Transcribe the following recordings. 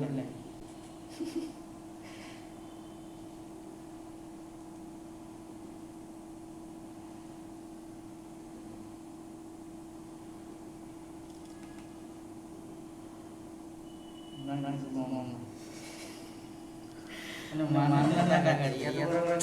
দিলে mana gaji ya sama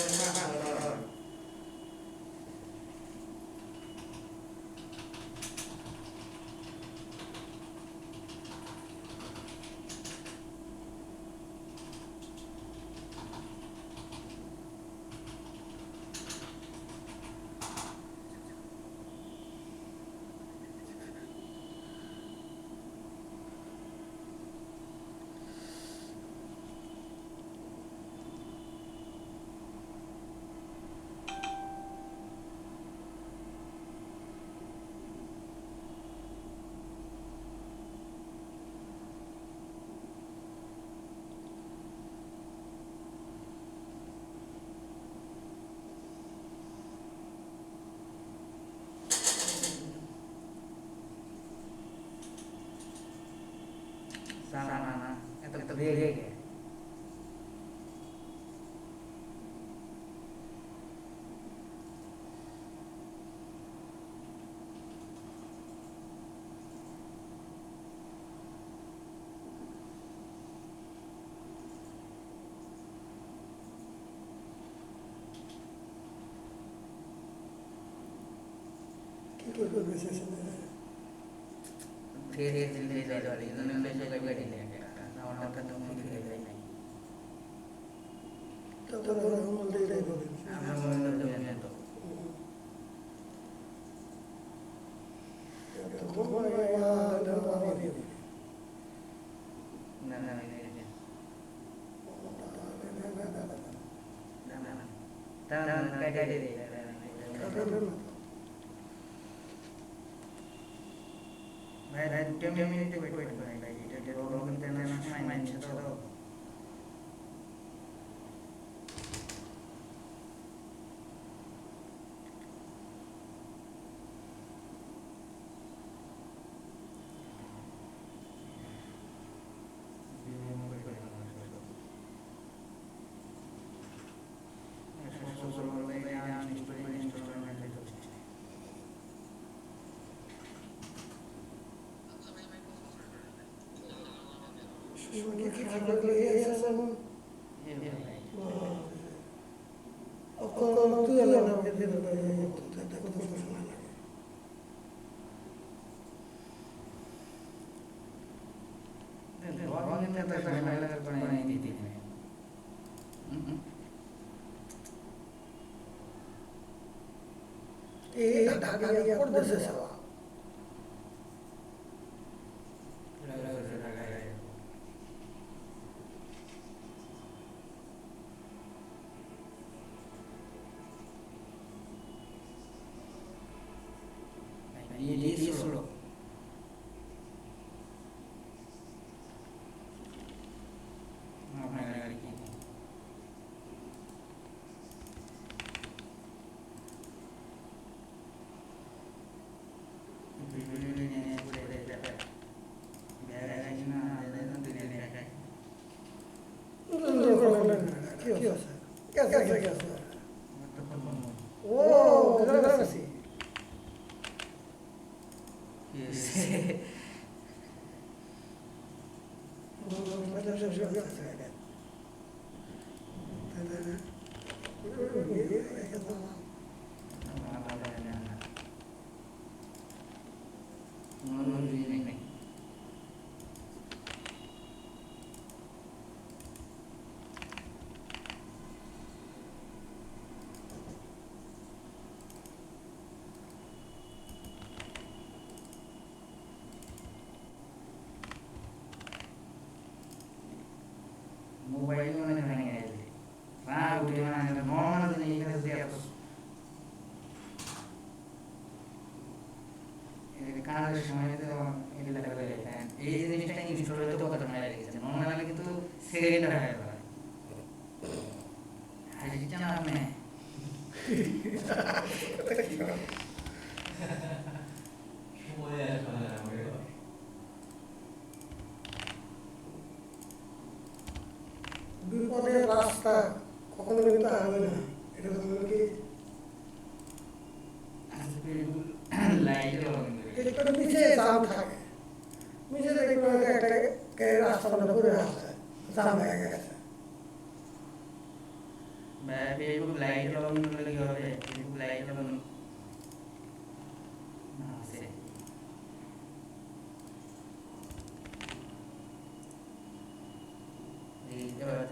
itu dia फिर दिल्ली जा रही है उन्होंने से कोई गाड़ी ले गया ना वहां तक तो मुझे ले नहीं तो हम ले ले हम ले तो तो यार ना ना गाड़ी दे भाई 10 मिनट वेट करेंगे ये रोग देना है माइंड से तो Porque que fala essa não. O colo tu ela não é da confusão. orang ini terus malah pernah ini dah por dessa ini solo Oh, agora sim. Mobile में नहीं है रात उठे ना नॉर्मल नहीं कर दिया तो ये काल समय तो ये लगा रहता है ये जिनिसটা ইনস্টল হতে কত সময় লাগে নরমালি কিন্তু সেকেন্ড হয়ে যায় হাই জানা আপনি রাস্তা কখনো কিন্তু আগাবে না, এটা তো মনে কি লাইটের লবণ একটু নিচে জাম থাকে, নিচে দেখবেন হয়তো একটা রাস্তা মনে করে আছে, জাম হয়ে গেছে। ফেসবুক লাইটের লবণ করলে কি হবে? ফেসবুক লাইটের লবণ আছে এবার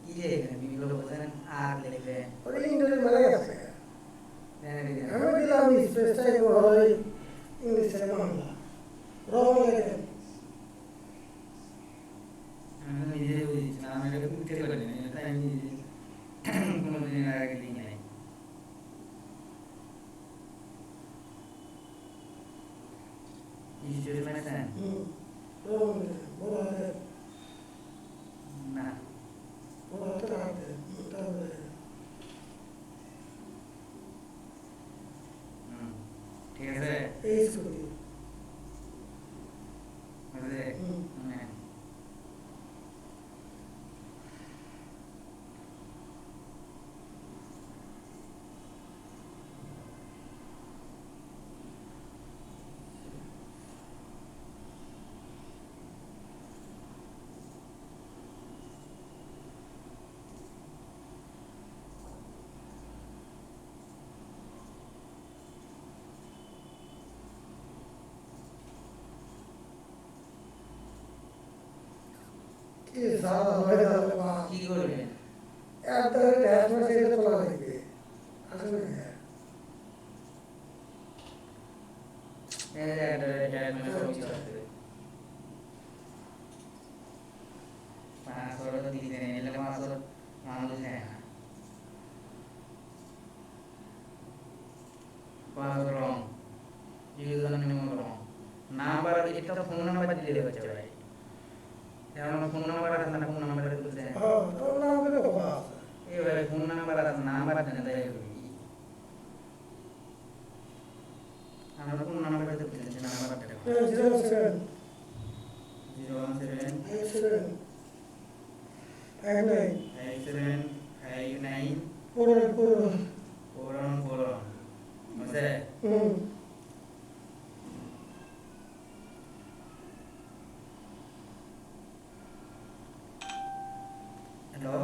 কি লিখবেন? বিভিন্ন বলছেন আর লিখবেন ওটা ইংরেজি মানে গেছে, আমি দিলাম স্পেসটাই হয় ইংলিশে বাংলা রং লেখেন। আমি নিজে বুঝছি না, আমি এটা উঠতে পারি না, এটা আমি নিজে কোনোদিন আগে লিখি নাই। স্টেটমেন্ট রং লেখেন, বড় হাতের না বড় হাতের হাতে, তারপরে ঠিক আছে এই স্কুটি বুঝলে কি সারা হয়ে যাবে বা কি করবেন? এত ড্যাশ মাস এটা তোলা লাগবে আসলে নাম্বার এটা ফোন নাম্বার দিলে হচ্ছে ভাই, যেমন ফোন নাম্বার আছে না, ফোন নাম্বারে তুলছে হ্যাঁ তোর নাম করে কথা আছে এই ভাই ফোন নাম্বার আছে, নাম্বার দেন তাই আমরা কোন নাম্বারে তুলছে নাম্বার দেখো 07 017 57 59 5759 4 4 বুঝছে? হ্যালো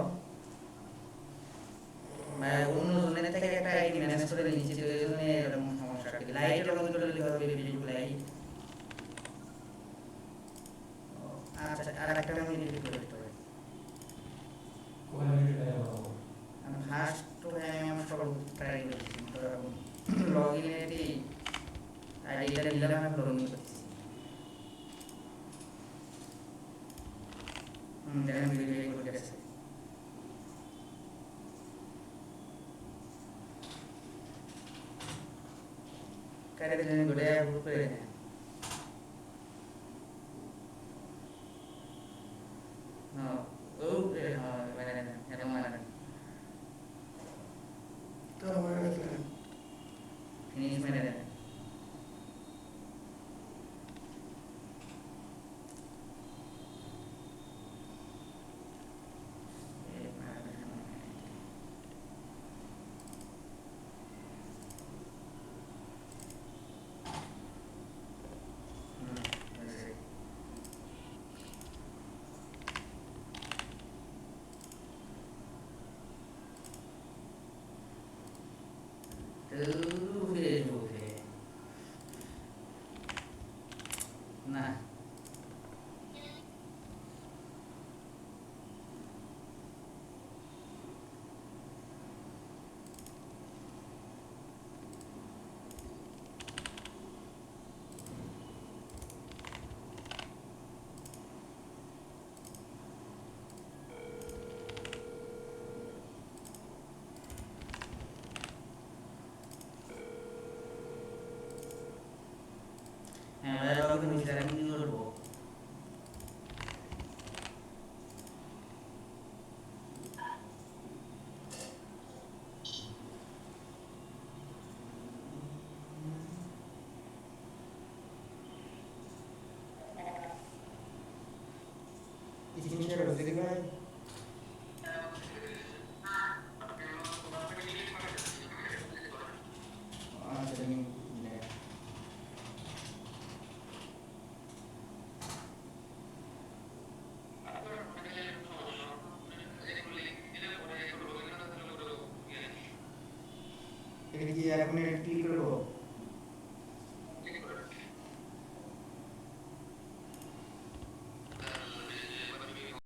ভাই, অন্য জনের থেকে একটা আইডি ম্যানেজ করে নিয়েছি, তো এই জন্য এরকম সমস্যা। লাইটের লবণ করে লিখতে হবে, ফেসবুক লাইট। আচ্ছা, আর একটা আমি ডিলিট করে দিতে হবে। আমি ফার্স্ট তো আমি আমার সকল ট্রাই করেছি, লগ ইনে দিই আইডিটা দিলাম, আমি লগ ইন করছি। দেখেন ভিডিও করে গেছে। কারে দিলেন গোটে গ্রুপ করে দেন। ও মানে এরকম মানে তো আমার স্ক্রিনশট হচ্ছে কি ভাই? আচ্ছা তুমি দেখ। এটা কি এখন ক্লিক করবো?